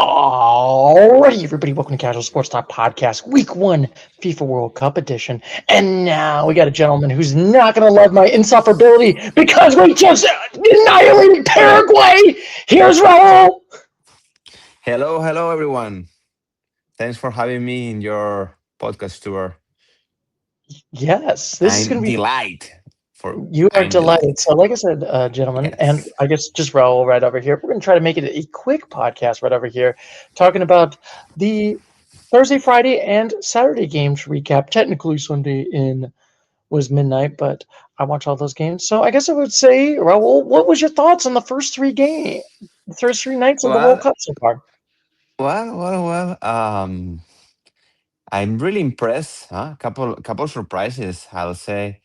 Alrighty, everybody, welcome to Casual Sports Talk Podcast, Week 1 FIFA World Cup edition. And now we got a gentleman who's not going to love my insufferability because we just annihilated Paraguay. Here's Raul. Hello, everyone. Thanks for having me in your podcast tour. Yes, this is going I'm to be. delight for You are I'm delighted. delight. So, like I said, gentlemen, and Yes. I guess just Raul right over here, we're going to try to make it a quick podcast right over here, talking about the Thursday, Friday, and Saturday games recap. Technically, Sunday was midnight, but I watch all those games. So, I guess I would say, Raul, what was your thoughts on the first three nights of the World Well, Cup so far? well. I'm really impressed. Couple surprises, I'll say.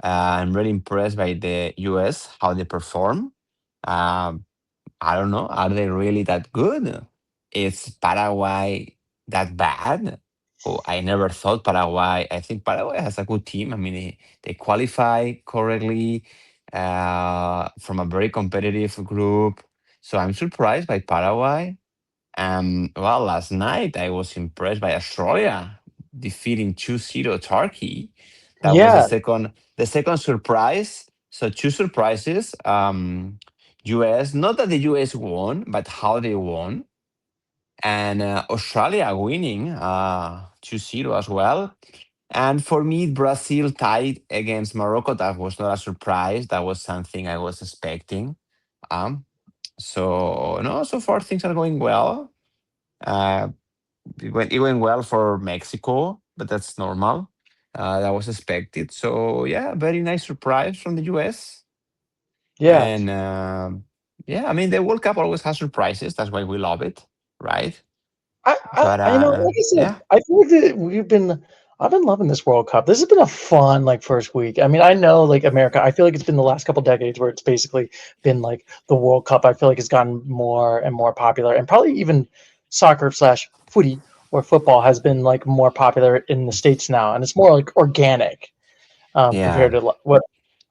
I'm really impressed by the US, how they perform. Um, I don't know. Are they really that good? Is Paraguay that bad? Oh, I never thought Paraguay. I think Paraguay has a good team. I mean, they qualify correctly from a very competitive group. So I'm surprised by Paraguay. Well, last night I was impressed by Australia defeating 2-0 Turkey. That was Yeah, the second surprise. So two surprises. US, not that the US won, but how they won. And Australia winning 2-0 as well. And for me, Brazil tied against Morocco. That was not a surprise. That was something I was expecting. Um, so no, so far things are going well. Uh, it went well for Mexico, but that's normal. That was expected. So yeah, very nice surprise from the US. yeah. And yeah, I mean the World Cup always has surprises. That's why we love it, right? But Like I said, yeah, I feel like I've been loving this World Cup. This has been a fun like first week. I mean, I know like America. I feel like it's been the last couple decades where it's basically been like the World Cup. I feel like it's gotten more and more popular, and probably even soccer slash footy or football has been like more popular in the states now, and it's more like organic compared yeah. to what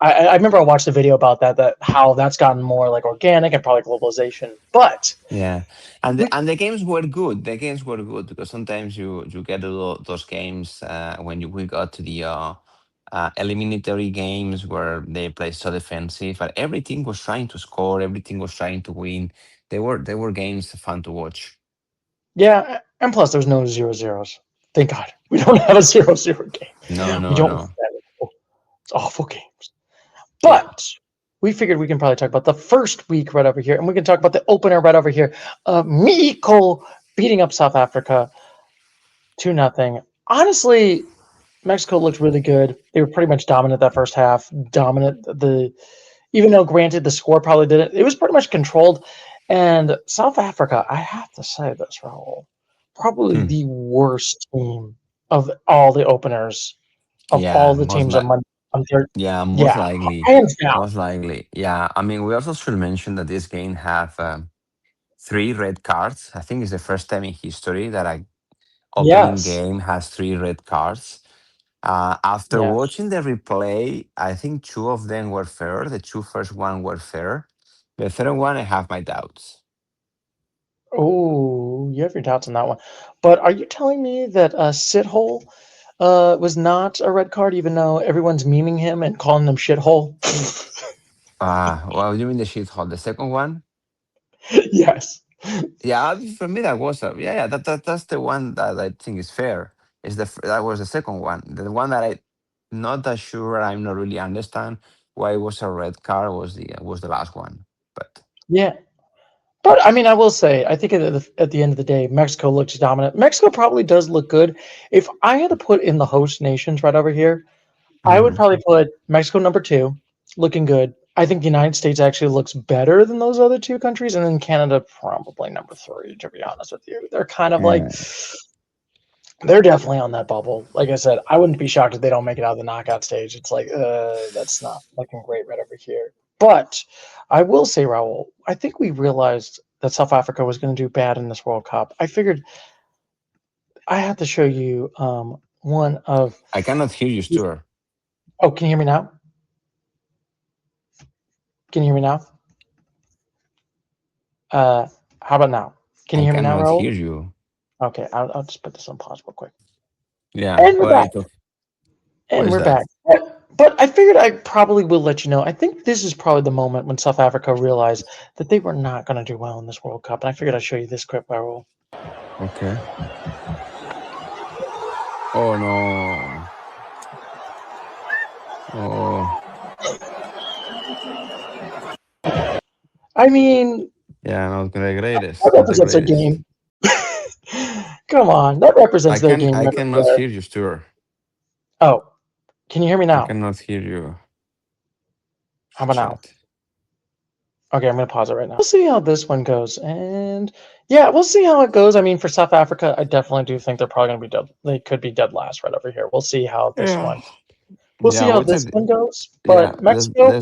I remember. I watched a video about that how that's gotten more like organic and probably globalization, but. Yeah, and the games were good. The games were good because sometimes you get those games when we got to the eliminatory games where they play so defensive, but everything was trying to score. Everything was trying to win. They were games fun to watch. Yeah, and plus there's no 0-0s. Thank God. We don't have a 0-0 No, game. We no, don't no. it's awful games. Yeah, But we figured we can probably talk about the first week right over here, and we can talk about the opener right over here. Mexico beating up South Africa 2-0. Honestly, Mexico looked really good. They were pretty much dominant that first half. Dominant even though granted the score probably didn't, it was pretty much controlled. And South Africa, I have to say this, Raul, probably Hmm. the worst team of all the openers of all Yeah, the teams on Monday. On third, yeah, most yeah, likely, hands down. most likely. Yeah, I mean, we also should mention that this game have three red cards. I think it's the first time in history that a opening Yes, game has three red cards. After yes. watching the replay, I think two of them were fair. The two first one were fair. The third one, I have my doubts. Oh, you have your doubts on that one. But are you telling me that Sithole was not a red card, even though everyone's memeing him and calling him shithole? Well, you mean the shithole? The second one? Yes. Yeah, for me that was yeah. That's the one that I think is fair. That was the second one. The one that I not that sure. I'm not really understand why it was a red card was the last one. But Yeah. But I mean, I will say, I think at the end of the day, Mexico looks dominant. Mexico probably does look good. If I had to put in the host nations right over here, I would mhm. probably put Mexico number two, looking good. I think the United States actually looks better than those other two countries, and then Canada probably number three. To be honest with you, they're kind of like Yeah. they're definitely on that bubble. Like I said, I wouldn't be shocked if they don't make it out of the knockout stage. It's like, that's not looking great right over here. But I will say, Raul, I think we realized that South Africa was going to do bad in this World Cup. I figured I had to show you one of. I cannot hear you, Stuart. Oh, can you hear me now? Can you hear me now? Uh, how about now? Can I you hear me now, cannot Raul? hear you. Okay, I'll just put this on pause real quick. Yeah. And we're back. Wait. What And is we're that? back. But I figured I probably will let you know. I think this is probably the moment when South Africa realized that they were not going to do well in this World Cup. And I figured I'd show you this clip, Raul. Okay. Oh no. Oh I mean, yeah, not the that greatest. Not the represents their greatest. game. Come on, that represents their game I right over cannot there. hear you, Stuart. Oh, can you hear me I now? cannot hear you. How about now? Chat. Okay, I'm going to pause it right now. We'll see how this one goes. And yeah, we'll see how it goes. I mean, for South Africa, I definitely do think they're probably going to be dead. They could be dead last right over here. We'll see how this Yeah. one. We'll see Yeah, how we this said one goes. yeah, But Mexico,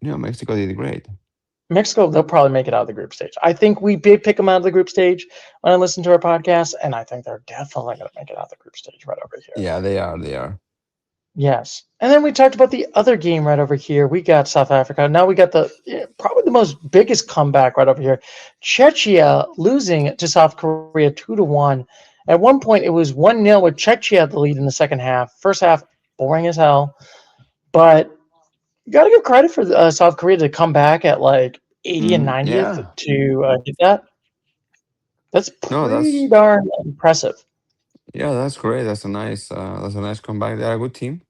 Mexico did great. Mexico, they'll probably make it out of the group stage. I think we did pick them out of the group stage when I listened to our podcast, and I think they're definitely going to make it out of the group stage right over here. Yeah, they are. They are. Yes. And then we talked about the other game right over here. We got South Africa. Now we got probably the most biggest comeback right over here. Czechia losing to South Korea 2-1. At one point, it was 1-0 with Czechia at the lead in the second half. First half, boring as hell. But you got to give credit for South Korea to come back at like 80 and 90th Yeah. to get that. That's No, pretty darn impressive. that's great. That's a nice comeback. They're a good team.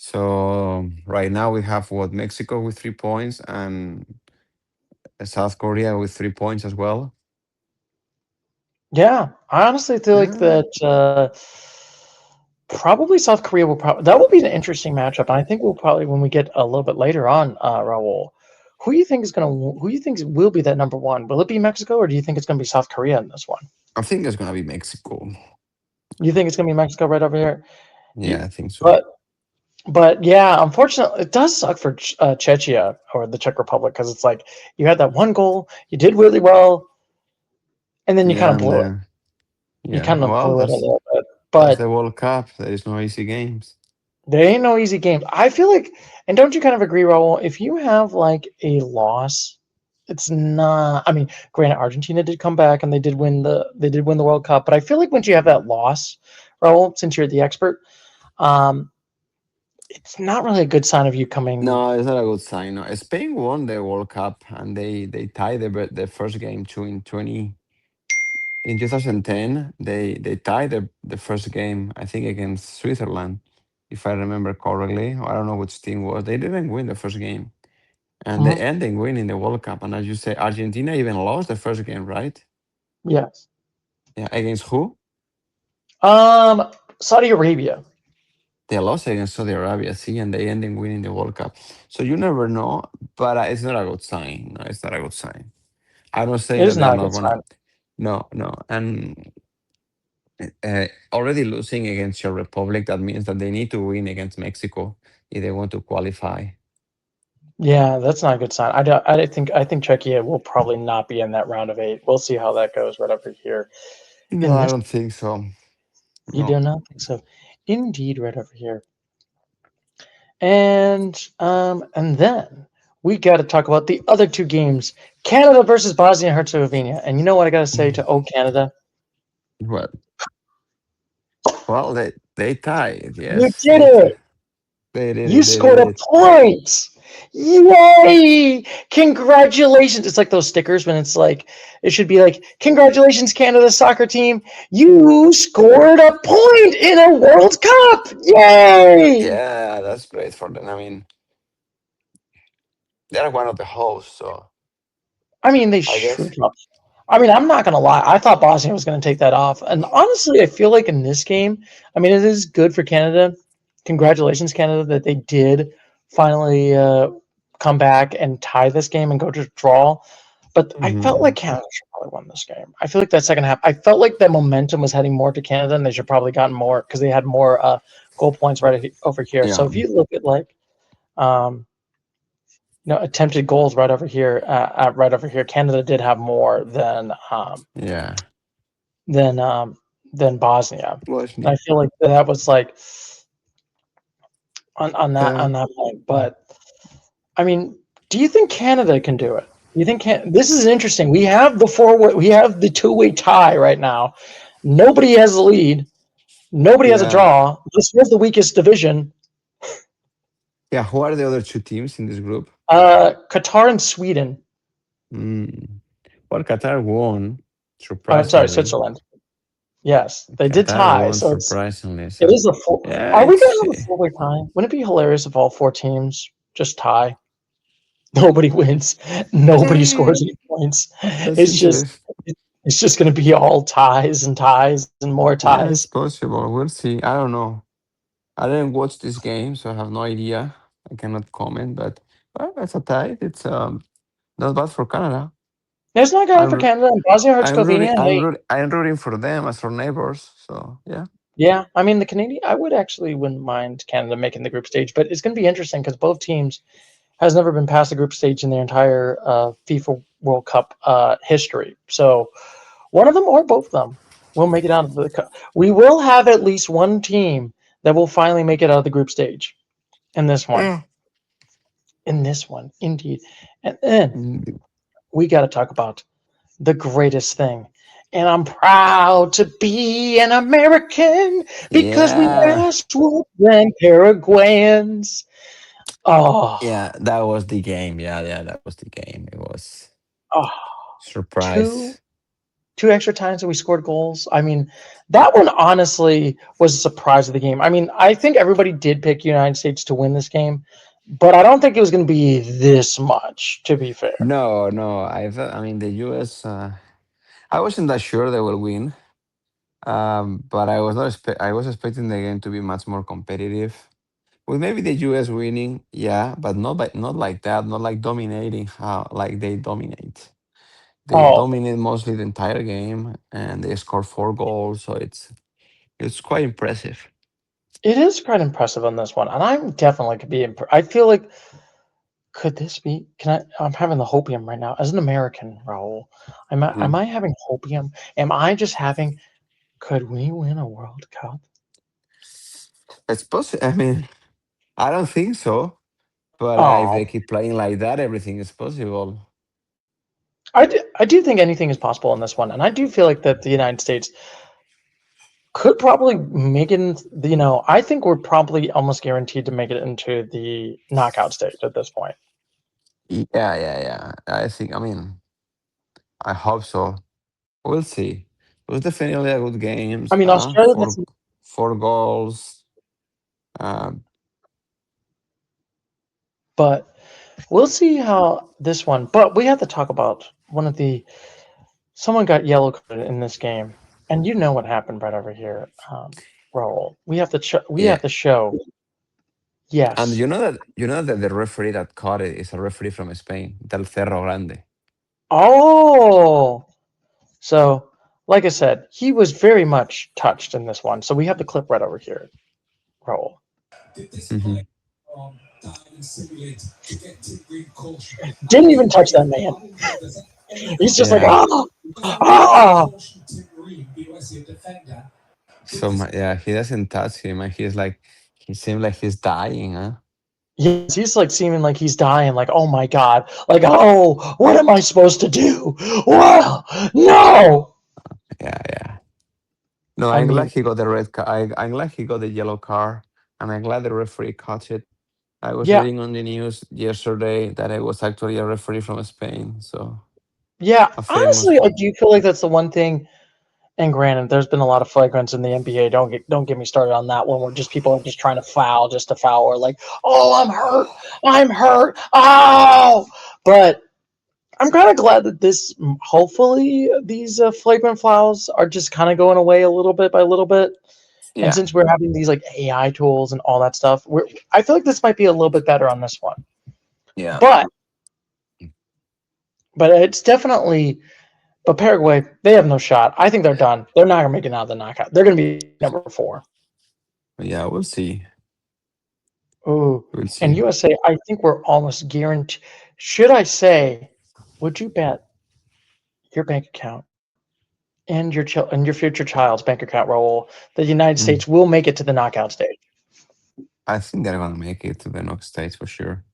So right now we have what Mexico with 3 points and South Korea with 3 points as well. Yeah, I honestly feel like Yeah. that probably South Korea will probably that will be an interesting matchup. And I think we'll probably when we get a little bit later on, Raul, who you think will be that number one? Will it be Mexico or do you think it's gonna be South Korea in this one? I think it's gonna be Mexico. You think it's gonna be Mexico right over here? Yeah, You, I think so. but but yeah, unfortunately, it does suck for Czechia or the Czech Republic because it's like you had that one goal, you did really well, and then you kind Yeah, of and blew it. You yeah. kind of Well, blew it a little bit, that's the but World Cup. There is no easy games. there ain't no easy games. I feel like, and don't you kind of agree, Raul? If you have like a loss, it's not. I mean, granted, Argentina did come back and they did win the World Cup, but I feel like once you have that loss, Raul, since you're the expert, um, it's not really a good sign of you coming. No, it's not a good sign. No. Spain won the World Cup and they tied the first game to in 2010. They tied the first game, I think, against Switzerland, if I remember correctly. I don't know which team was. They didn't win the first game, and they Mhm. ended winning the World Cup. And as you say, Argentina even lost the first game, right? Yes. Yeah, against who? Um, Saudi Arabia. They lost against Saudi Arabia, see, and they ended winning the World Cup. So you never know, but it's not a good sign. No, it's not a good sign. I'm not saying It that is they're not a not good gonna. sign. No, no, and already losing against your republic, that means that they need to win against Mexico if they want to qualify. Yeah, that's not a good sign. I think Czechia will probably not be in that round of eight. We'll see how that goes right over here No, in I this. don't think so. You No. do not think so? Indeed, right over here. And then we got to talk about the other two games: Canada versus Bosnia and Herzegovina. And you know what I got to say to Oh Canada? Well, well, they tied. You Yes, did it! they did You it. They did scored a it. point! Yay! Congratulations! It's like those stickers when it's like it should be like, "Congratulations, Canada soccer team! You scored a point in a World Cup! Yay!" Yeah, that's great for them. I mean, they're one of the hosts, so I mean, they I guess. should. I mean, I'm not gonna lie. I thought Bosnia was gonna take that off, and honestly, I feel like in this game, I mean, it is good for Canada. Congratulations, Canada, that they did finally come back and tie this game and go to draw. But I felt Hmm. like Canada should probably win this game. I feel like that second half, I felt like that momentum was heading more to Canada, and they should probably gotten more because they had more goal points right over here. So Yeah, if you look at like um, attempted goals right over here, Canada did have more yeah. than um, than Bosnia. And I Bosnia. feel like that was like on Yeah. that point. But I mean, do you think Canada can do it? You think this is interesting? We have we have the two-way tie right now. Nobody has the lead. Nobody has a Yeah. draw. This was the weakest division. Yeah. Who are the other two teams in this group? Qatar and Sweden. Mm. Well, Qatar won, Sorry, surprisingly. Switzerland. Yes, they did Qatar tie. won, So surprisingly. it So, is a full. yeah, Are we it's gonna have a four-way tie? Wouldn't it be hilarious if all four teams just tie? Nobody wins. Nobody scores yeah, any points. that's interesting. It's just gonna be all ties and ties and more Yeah, ties. it's possible. We'll see. I don't know. I didn't watch this game, so I have no idea. I cannot comment, but well, that's a tie. It's not bad for Canada. It's not good I'm for r- Canada and Bosnia and Herzegovina. Hey, I'm rooting for them as our neighbors. So yeah. yeah, I mean the Canadian. I would actually wouldn't mind Canada making the group stage, but it's going to be interesting because both teams has never been past the group stage in their entire FIFA World Cup history. So one of them or both of them will make it out of the cup. We will have at least one team that will finally make it out of the group stage in this one. Yeah. In this one, indeed. And then Mm, we got to talk about the greatest thing. And I'm proud to be an American because we yeah. passed than Paraguayans. Oh, Yeah, that was the game. Yeah, that was the game. It was oh, two surprise. two extra times that we scored goals. I mean, that one honestly was a surprise of the game. I mean, I think everybody did pick United States to win this game, but I don't think it was going to be this much. To be fair. No, no. I mean, the US. I wasn't that sure they will win. But I was not. I was expecting the game to be much more competitive. With maybe the US winning, yeah, but not like that. Not like dominating how like they dominate. They Oh, dominate mostly the entire game, and they score 4 goals. So it's quite impressive. it is quite impressive on this one, and I'm definitely could be. I feel like could this be? Can I? I'm having the hopium right now. As an American, Raul, am Mhm. I having hopium? Am I just having? Could we win a World Cup? It's possible. I mean, I don't think so. But if Oh, they keep playing like that, everything is possible. I do think anything is possible in this one, and I do feel like that the United States could probably make it. I think we're probably almost guaranteed to make it into the knockout stage at this point. Yeah. I think. I mean, I hope so. We'll see. It was definitely a good games. I mean, Australia. Four goals. Um, But we'll see how this one. But we have to talk about one of the. Someone got yellow carded in this game, and you know what happened right over here, Raul. We yeah, have to show. and Yes. you know that the referee that caught it is a referee from Spain, Del Cerro Grande. Oh, so like I said, he was very much touched in this one. So we have the clip right over here, Raul. Hmm. Didn't even touch that man. He's just like Yeah. ah. Yeah, he doesn't touch him, and he's like, he seems like he's dying, huh? Yes, he's like seeming like he's dying, like, oh my God, like, oh, what am I supposed to do? Well, no. Yeah. No, I I'm glad mean, he got the red card. I'm glad he got the yellow card, and I'm glad the referee caught it. I was yeah, reading on the news yesterday that it was actually a referee from Spain, so yeah. a famous Honestly, I one. do feel like that's the one thing. And granted, there's been a lot of flagrants in the NBA. Don't get me started on that one where just people are just trying to foul just to foul or like, oh, I'm hurt, oh. But I'm kind of glad that hopefully these flagrant fouls are just kind of going away a little bit by little bit. And Yeah, since we're having these like AI tools and all that stuff, I feel like this might be a little bit better on this one. yeah, But it's definitely. But Paraguay, they have no shot. I think they're done. They're not gonna make it out of the knockout. They're gonna be number 4. yeah. We'll see. Ooh, We'll and see. USA, I think we're almost guaranteed. Should I say, would you bet your bank account and your future child's bank account, Raul, that the United Mm. States will make it to the knockout stage? I think they're gonna make it to the next stage for sure.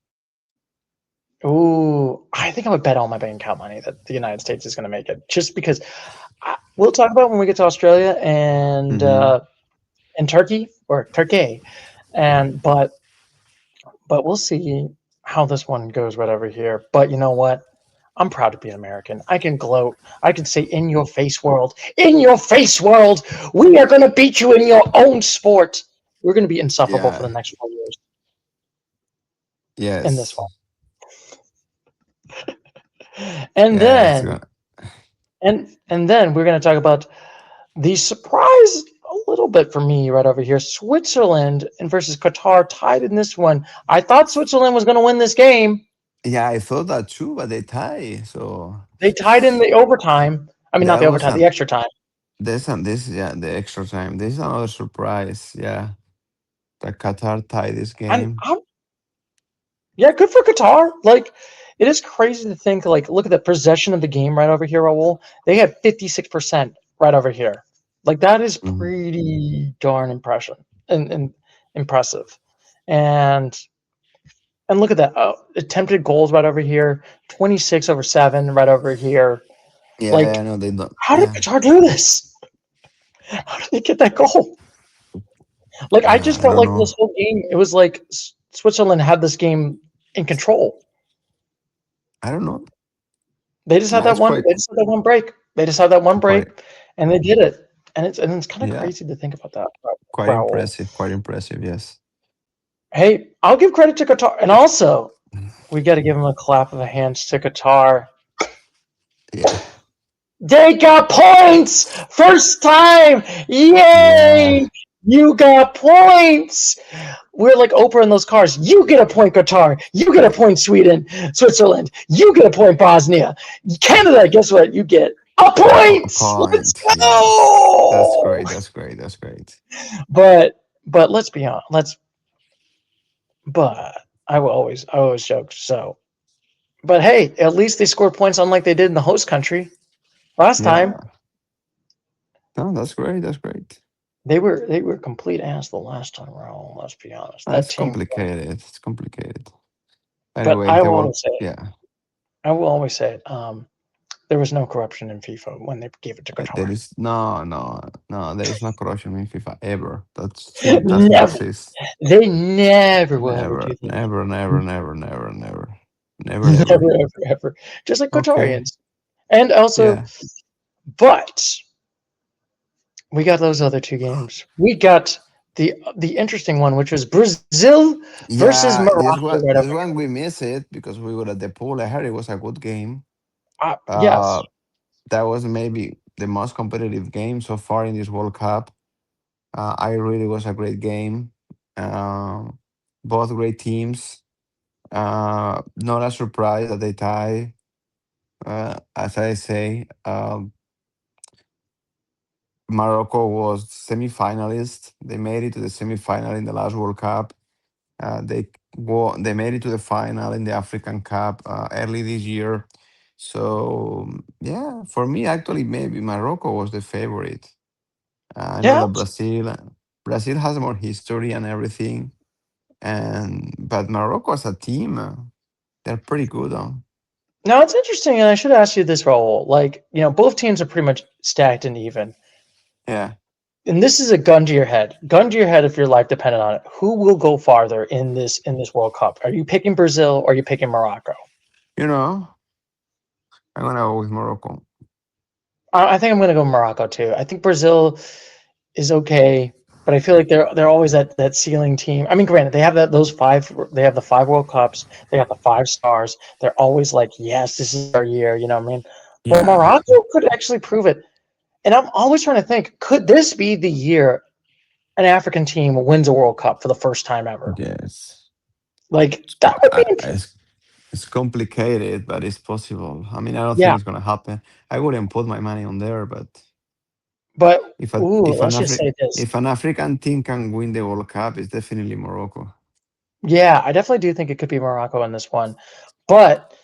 Ooh, I think I would bet all my bank account money that the United States is going to make it, just because we'll talk about it when we get to Australia Hmm. and Turkey or Turkey, and but we'll see how this one goes right over here. But you know what? I'm proud to be an American. I can gloat. I can say, in your face, world. In your face, world. We are going to beat you in your own sport. We're going to be insufferable for Yeah. the next 4 years in this one. Yes. And Yeah. It's then, gonna. and then we're going to talk about the surprise a little bit for me right over here. Switzerland and versus Qatar tied in this one. I thought Switzerland was going to win this game. Yeah, I thought that too, but they tie. So They tied in the overtime. I mean, not that the was overtime, the an extra time. this and this. Yeah, the extra time. This is another surprise. Yeah, that Qatar tie this And game. yeah, good for Qatar. Like, it is crazy to think, like, look at the possession of the game right over here, Raul. They had 56% right over here. Like, that is Mhm. pretty darn and impressive. And and look at that. Attempted goals right over here, 26/7 right over here. Yeah, Like, yeah, no, they don't. how did Yeah, Qatar do this? How did they get that goal? Like, I just I felt don't like know. this whole game, it was like Switzerland had this game in control. I don't know. They just had No, that it's one. They just had that one break. They just had that one quite, break, and they did it. And it's kind of yeah, crazy to think about that, quite Raul. impressive. Quite impressive. Yes. Hey, I'll give credit to Qatar, and also we got to give them a clap of the hands to Qatar. Yeah. They got points! First time! Yeah. Yay! You got points! We're like Oprah in those cars. You get a point, Qatar. You get a point, Sweden, Switzerland. You get a point, Bosnia. Canada, guess what? You get a A point! Let's point. Yes. That's go! great. That's great. That's great. But let's be honest. But I always joke. So, but hey, at least they scored points unlike they did in the host country last time. Yeah. No, that's great. That's great. They were complete ass the last time around. Let's be honest. That That's team. complicated. It's complicated. But Anyway, the world. Yeah. I will always say it. There was no corruption in FIFA when they gave it to There Qatar. is no. There is no corruption in FIFA ever. That does not Never. exist. They never will ever Never, do that. never, never, never, never, never, never, Never, ever. ever, ever. Just like Okay. Qatarians. And also, Yeah. but we got those other two games. We got the interesting one, which was Brazil versus Yeah. This Morocco one, right over this here. one we miss it because we were at the pool. I heard it was a good game. Yes. Uh, that was maybe the most competitive game so far in this World Cup. I really was a great game. Uh, both great teams. Not a surprise that they tie. As I say, Morocco was semi-finalist. They made it to the semi-final in the last World Cup. They made it to the final in the African Cup early this year. So yeah, for me actually maybe Morocco was the favorite. I know Yeah. that Brazil has more history and everything, and but Morocco as a team, they're pretty good. Now it's interesting, and I should ask you this, Raul. Like, both teams are pretty much stacked and even. Yeah, And this is a gun to your head. Gun to your head if your life depended on it. Who will go farther in this World Cup? Are you picking Brazil or are you picking Morocco? you know, I'm gonna go with Morocco. I think I'm going to go Morocco too. I think Brazil is okay, but I feel like they're always that ceiling team. I mean, granted, they have those five. They have the five World Cups. They got the five stars. They're always like, yes, this is our year. You know what I mean? But Yeah. Morocco could actually prove it. And I'm always trying to think, could this be the year an African team wins a World Cup for the first time ever? Yes. Like that would be, It's complicated, but it's possible. I mean, I don't think yeah. it's gonna happen. I wouldn't put my money on there, but But if a, ooh, if an let's just Afri- say this. if an African team can win the World Cup, it's definitely Morocco. Yeah, I definitely do think it could be Morocco in this one. But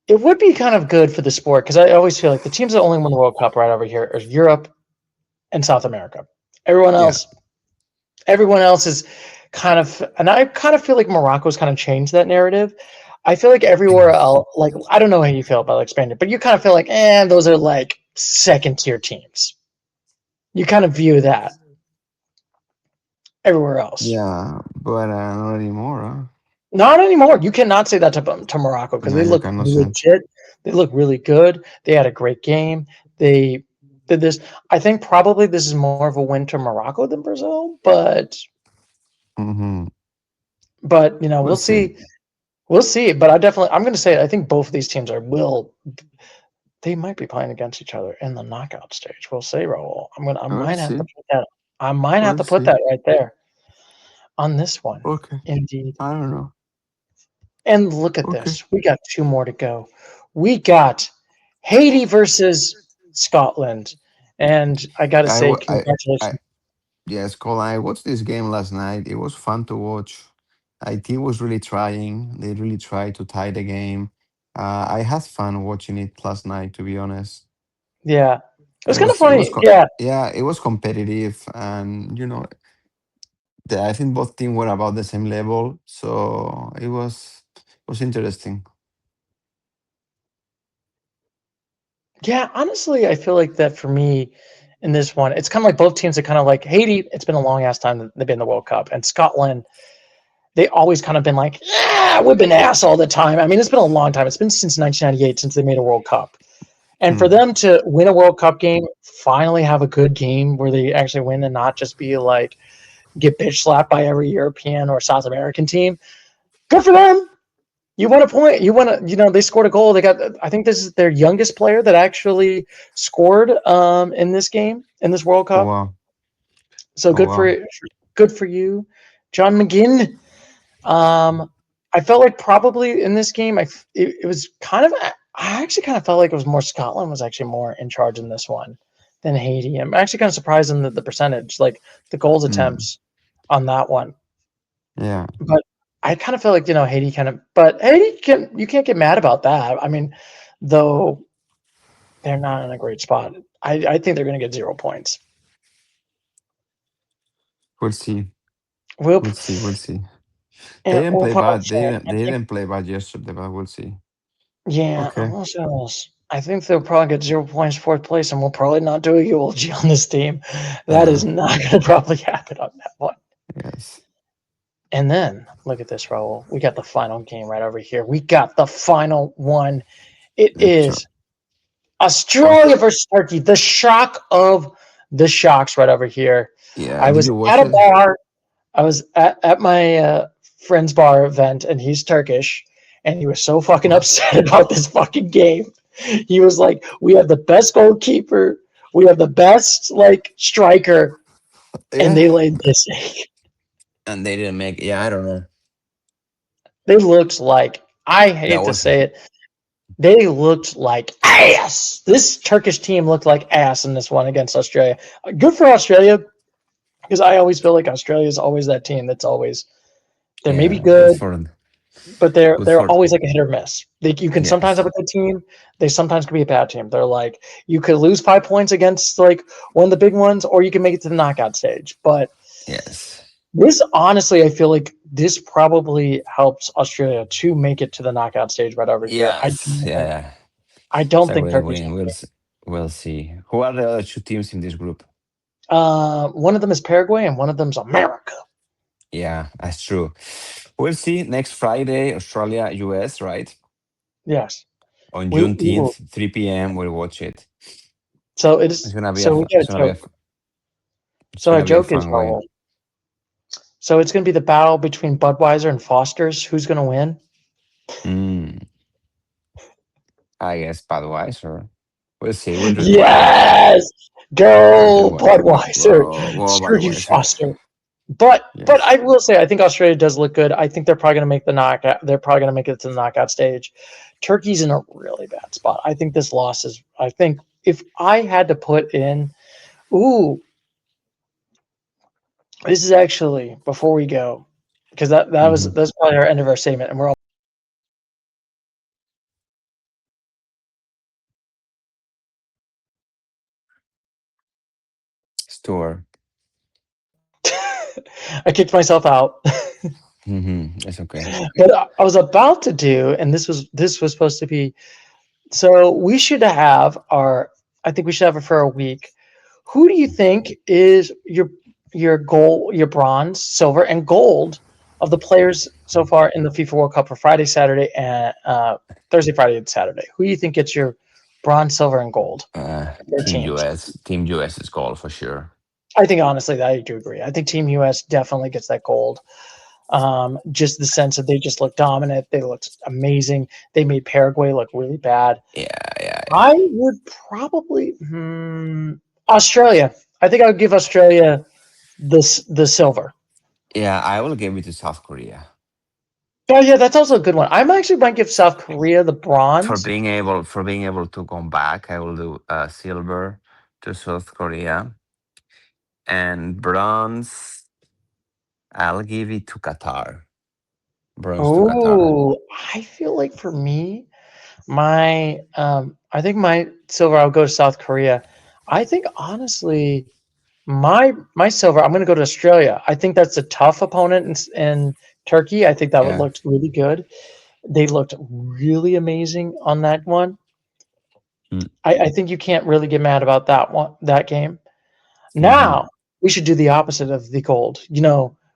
it would be kind of good for the sport because I always feel like the teams that only win the World Cup right over here are Europe and South America. Everyone Yeah. else, everyone else is kind of, and I kind of feel like Morocco's kind of changed that narrative. I feel like everywhere else, like I don't know how you feel about expanded, but you kind of feel like, those are like second tier teams. You kind of view that everywhere else. Yeah, but not anymore. Huh? Not anymore. You cannot say that to Morocco because No, they you look cannot say. legit. They look really good. They had a great game. They did this. I think probably this is more of a win to Morocco than Brazil, Mm-hmm. but We'll we'll see. see. We'll see. But I'm going to say I think both of these teams are will they might be playing against each other in the knockout stage. We'll see, Raul. I We'll might have to see. put that. I might have We'll to put see. that right there on this one. Okay. Indeed. I don't know. And look at Okay. this. We got two more to go. We got Haiti versus Scotland. And I got to I, say, wa- I, congratulations. yes, Colin, I watched this game last night. It was fun to watch. IT was really trying. They really tried to tie the game. I had fun watching it last night, to be honest. Yeah. It was kind of It was, funny. Yeah. yeah, it was competitive, and I think both teams were about the same level, so it was interesting. Yeah. Honestly, I feel like that for me in this one, it's kind of like both teams are kind of like Haiti. It's been a long ass time that they've been in the World Cup. And Scotland, they always kind of been like, yeah, we've been ass all the time. I mean, it's been a long time. It's been since 1998 since they made a World Cup. And for Hmm. them to win a World Cup game, finally have a good game where they actually win and not just be like get bitch slapped by every European or South American team, good for them. You won a point. You won a, they scored a goal. They got, I think this is their youngest player that actually scored in this game, in this World Oh Cup. wow! So Oh wow! good for you, John McGinn. I felt like probably in this game, it was kind of. I actually kind of felt like it was more Scotland was actually more in charge in this one than Haiti. I'm actually kind of surprised in the percentage, like the goals Mm, attempts on that one. yeah, But I kind of feel like Haiti kind of, but Haiti can you can't get mad about that. I mean, though they're not in a great spot. I think they're going to get 0 points. we'll see. We'll We'll see. We'll see. They and didn't we'll play probably bad. say They it. didn't. They didn't play bad yesterday, but we'll see. Yeah, Okay. I think they'll probably get 0 points, fourth place, and we'll probably not do a eulogy on this team. That is Yeah. not going to probably happen on that one. Yes. And then look at this, Raul. We got the final game right over here. We got the final one. It Let's try. is Australia Aust- versus Turkey. The shock of the shocks right over here. yeah. I Did was you at watch a it? bar. I was at my friend's bar event, and he's Turkish, and he was so fucking Wow. upset about this fucking game. He was like, "We have the best goalkeeper, we have the best like striker, and Yeah. they laid this egg. And they didn't make. Yeah, I don't know. They looked like I That hate to was. say it, they looked like ass. This Turkish team looked like ass in this one against Australia. Good for Australia because I always feel like Australia is always that team that's always they're maybe Yeah. Good good, for them. but Good they're for. always like a hit or miss. You can sometimes Yes. have a good team. They sometimes can be a bad team. They're like you could lose 5 points against like one of the big ones, or you can make it to the knockout stage. But Yes. this honestly, I feel like this probably helps Australia to make it to the knockout stage right over here. Yes. Yeah. I It's don't a think great Turkey's win. going to We'll see. Who are the other two teams in this group? one of them is Paraguay and one of them's America. Yeah, that's true. We'll see next Friday, Australia, US, right? Yes, On we will. Juneteenth, 3 p.m. We'll watch it. So it It's is. gonna be a. So we fu- got It's a gonna be a. joke. fu- It's So our gonna be a joke is fun way. Raul. So it's going to be the battle between Budweiser and Foster's. Who's going to win? Mm, I guess Budweiser. We'll see. We'll drink Budweiser. Yes, We'll go drink Budweiser. Screw you, Budweiser. Foster. But Yes. I will say I think Australia does look good. I think they're probably going to make the knockout. They're probably going to make it to the knockout stage. Turkey's in a really bad spot. I think this loss is. I think if I had to put in, ooh, this is actually before we go because Hmm. that's probably our end of our segment, and we're all. Store. I kicked myself out. It's okay. But I was about to do, and this was supposed to be. So we should have our. I think we should have it for a week. Who do you think is your gold, your bronze, silver, and gold of the players so far in the FIFA World Cup for Friday, Saturday, and Thursday, Friday, and Saturday? Who do you think gets your bronze, silver, and gold for their Team teams? US, Team US is goal for sure. I think honestly, I do agree. I think Team US definitely gets that gold. Just the sense that they just looked dominant. They looked amazing. They made Paraguay look really bad. Yeah, yeah, yeah. I would probably Australia. I think I would give Australia the silver. Yeah, I will give it to South Korea Oh yeah, that's also a good one. I'm actually might give South Korea the bronze. for being able to come back. I will do silver to South Korea, and bronze. I'll give it to Qatar. Bronze to Qatar. Oh, I feel like for me, my I think my silver I'll go to South Korea. I think honestly, my silver I'm going to go to Australia. I think that's a tough opponent in Turkey. I think that would Yeah. looked really good. They looked really amazing on that one. Mm, I think you can't really get mad about that one, that game. mhm. Now we should do the opposite of the gold.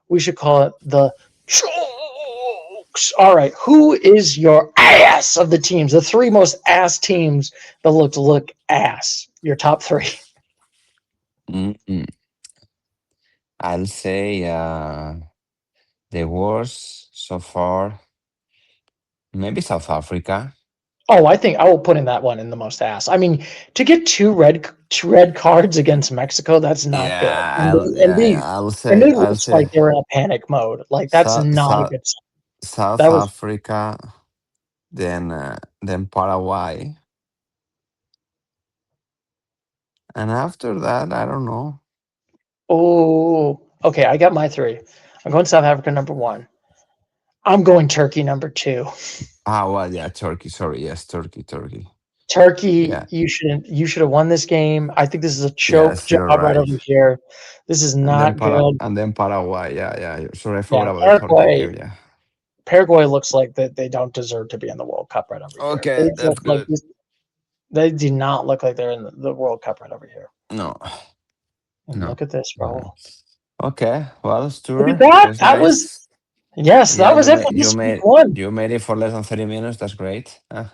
We should call it the chokes. All right, who is your ass of the teams? The three most ass teams that look ass. Your top three. Mm-mm. I'll say the worst so far. Maybe South Africa. Oh, I think I will put in that one in the most ass. I mean, to get two red cards against Mexico, that's not good. And Yeah, they, and they and they I'll looked like say they were in a panic mode. Like that's South not a South, good sign. South That was Africa, then Paraguay, and after that, I don't know. oh okay. I got my three. I'm going South Africa number one. I'm going Turkey number two. Ah, well, yeah, Turkey. Sorry, yes, Turkey, Turkey. Turkey, Yeah, you should have won this game. I think this is a choke yes, job you're right right. over here. This is not good. And then Paraguay. Yeah, yeah. Sorry, I Yeah, forgot about the Turkey Paraguay game. Yeah. Paraguay looks like that they don't deserve to be in the World Cup right over here. Okay, They that's look like good. this. They do not look like they're in the World Cup right over here. No, And no, look at this, no, no. bro. Okay, well, Look at Stuart, it that. was That was nice. yes, Yeah, that was it for this week one. you made it for less than 30 minutes. That's great. Okay,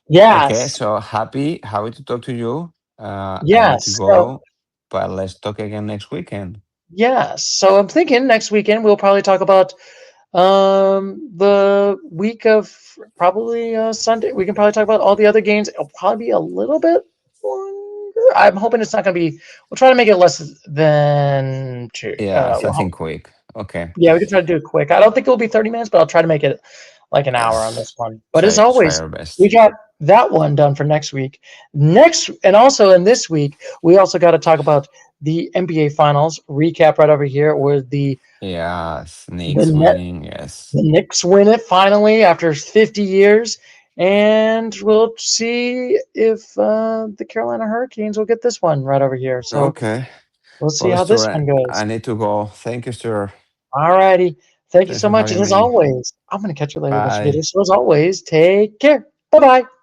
Yes. so happy to talk to you. I need to Yes. So go, but let's talk again next weekend. yes. So I'm thinking next weekend we'll probably talk about the week of probably Sunday. We can probably talk about all the other games. It'll probably be a little bit longer. I'm hoping it's not going to be. We'll try to make it less than two. Yeah, something Well, quick. Okay, yeah, we can try to do it quick. I don't think it'll be 30 minutes, but I'll try to make it like an hour on yes. this one. But as Try always, our we best. got that one done for next week. Next, and also in this week, we also got to talk about the NBA Finals recap right over here, where Yes, the Knicks net winning. Yes. the Knicks win it finally after 50 years, and we'll see if the Carolina Hurricanes will get this one right over here. So Okay. we'll see Well, how this Stuart, one goes. I need to go. Thank you, Stuart. All righty. Thank you Thanks so for much. having And as me. always, I'm going to catch you later, Mr. Bye. Video. So as always, take care. Bye bye.